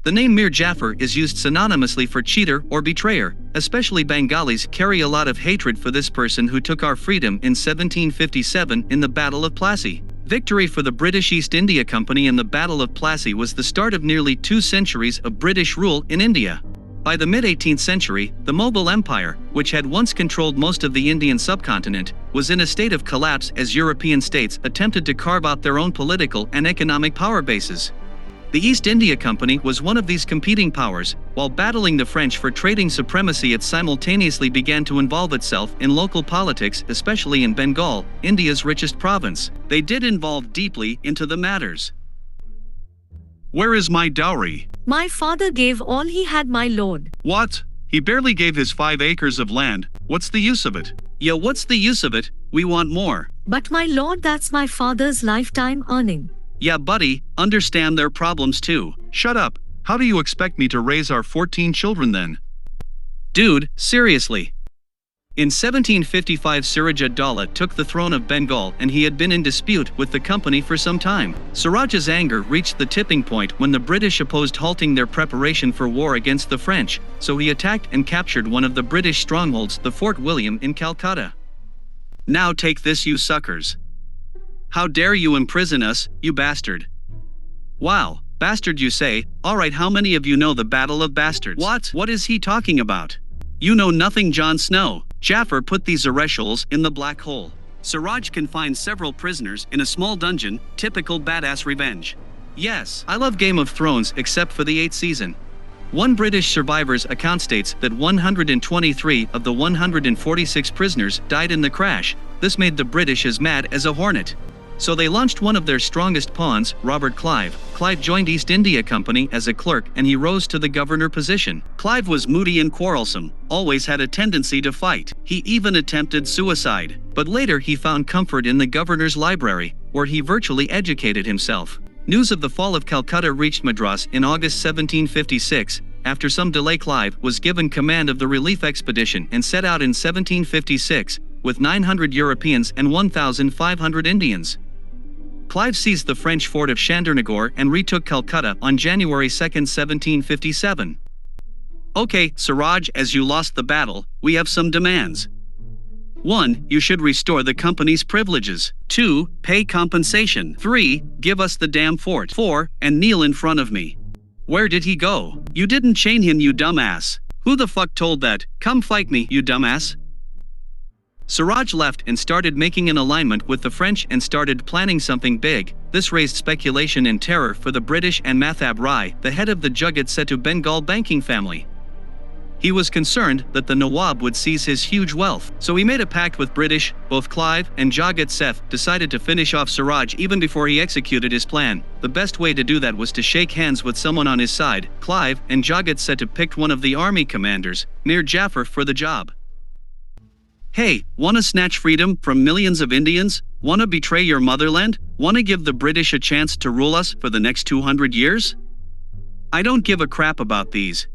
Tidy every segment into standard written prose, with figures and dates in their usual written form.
The name Mir Jafar is used synonymously for cheater or betrayer, especially Bengalis carry a lot of hatred for this person who took our freedom in 1757 in the Battle of Plassey. Victory for the British East India Company in the Battle of Plassey was the start of nearly 2 centuries of British rule in India. By the mid-18th century, the Mughal Empire, which had once controlled most of the Indian subcontinent, was in a state of collapse as European states attempted to carve out their own political and economic power bases. The East India Company was one of these competing powers. While battling the French for trading supremacy, it simultaneously began to involve itself in local politics, especially in Bengal, India's richest province. They did involve deeply into the matters. Where is my dowry? My father gave all he had, my lord. What? He barely gave his 5 acres of land. What's the use of it? Yeah, what's the use of it? We want more. But my lord, that's my father's lifetime earning. Yeah, buddy, understand their problems too. Shut up. How do you expect me to raise our 14 children then? Dude, seriously. In 1755, Siraj ad-Dowlah took the throne of Bengal, and he had been in dispute with the company for some time. Siraj's anger reached the tipping point when the British opposed halting their preparation for war against the French, so he attacked and captured one of the British strongholds, the Fort William in Calcutta. Now take this, you suckers. How dare you imprison us, you bastard. Wow, bastard you say? Alright, how many of you know the Battle of Bastards? What is he talking about? You know nothing, Jon Snow. Jafar put these Areshals in the black hole. Siraj confined several prisoners in a small dungeon, typical badass revenge. Yes, I love Game of Thrones except for the 8th season. One British survivor's account states that 123 of the 146 prisoners died in the crash. This made the British as mad as a hornet. So they launched one of their strongest pawns, Robert Clive. Clive joined East India Company as a clerk, and he rose to the governor position. Clive was moody and quarrelsome, always had a tendency to fight. He even attempted suicide. But later he found comfort in the governor's library, where he virtually educated himself. News of the fall of Calcutta reached Madras in August 1756. After some delay, Clive was given command of the relief expedition and set out in 1756, with 900 Europeans and 1,500 Indians. Clive seized the French fort of Chandernagore and retook Calcutta on January 2, 1757. Okay, Siraj, as you lost the battle, we have some demands. 1. You should restore the company's privileges. 2. Pay compensation. 3. Give us the damn fort. 4. And kneel in front of me. Where did he go? You didn't chain him, you dumbass. Who the fuck told that? Come fight me, you dumbass. Siraj left and started making an alignment with the French and started planning something big. This raised speculation and terror for the British and Mathab Rai, the head of the Jugat Setu Bengal banking family. He was concerned that the Nawab would seize his huge wealth, so he made a pact with British. Both Clive and Jagat Seth decided to finish off Siraj even before he executed his plan. The best way to do that was to shake hands with someone on his side. Clive and Jagat Setu picked one of the army commanders, Mir Jafar, for the job. Hey, wanna snatch freedom from millions of Indians? Wanna betray your motherland? Wanna give the British a chance to rule us for the next 200 years? I don't give a crap about these.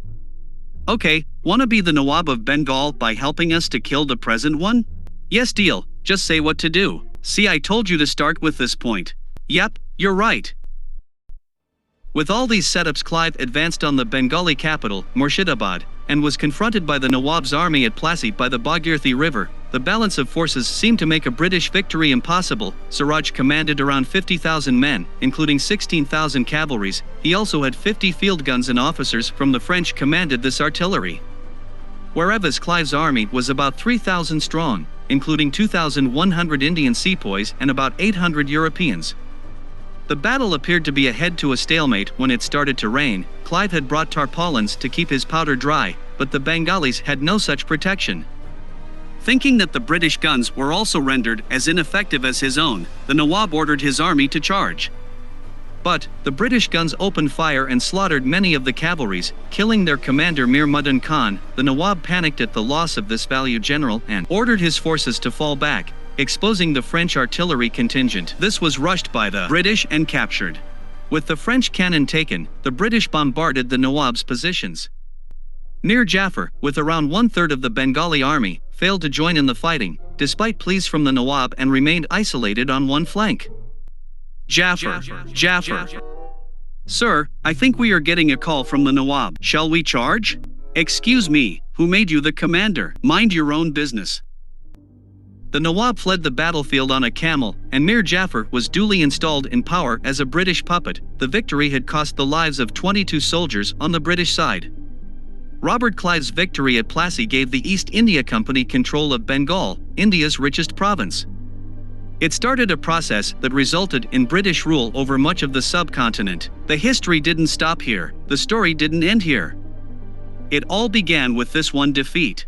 Okay, wanna be the Nawab of Bengal by helping us to kill the present one? Yes, deal, just say what to do. See, I told you to start with this point. Yep, you're right. With all these setups, Clive advanced on the Bengali capital, Murshidabad, and was confronted by the Nawab's army at Plassey by the Bhagirathi River. The balance of forces seemed to make a British victory impossible. Siraj commanded around 50,000 men, including 16,000 cavalries. He also had 50 field guns, and officers from the French commanded this artillery. Whereas Clive's army was about 3,000 strong, including 2,100 Indian sepoys and about 800 Europeans. The battle appeared to be headed to a stalemate when it started to rain. Clive had brought tarpaulins to keep his powder dry, but the Bengalis had no such protection. Thinking that the British guns were also rendered as ineffective as his own, the Nawab ordered his army to charge. But the British guns opened fire and slaughtered many of the cavalries, killing their commander Mir Mudan Khan. The Nawab panicked at the loss of this valued general and ordered his forces to fall back, exposing the French artillery contingent. This was rushed by the British and captured. With the French cannon taken, the British bombarded the Nawab's positions. Mir Jafar, with around 1/3 of the Bengali army, failed to join in the fighting, despite pleas from the Nawab, and remained isolated on one flank. Jafar. Sir, I think we are getting a call from the Nawab. Shall we charge? Excuse me, who made you the commander? Mind your own business. The Nawab fled the battlefield on a camel, and Mir Jafar was duly installed in power as a British puppet. The victory had cost the lives of 22 soldiers on the British side. Robert Clive's victory at Plassey gave the East India Company control of Bengal, India's richest province. It started a process that resulted in British rule over much of the subcontinent. The history didn't stop here, the story didn't end here. It all began with this one defeat.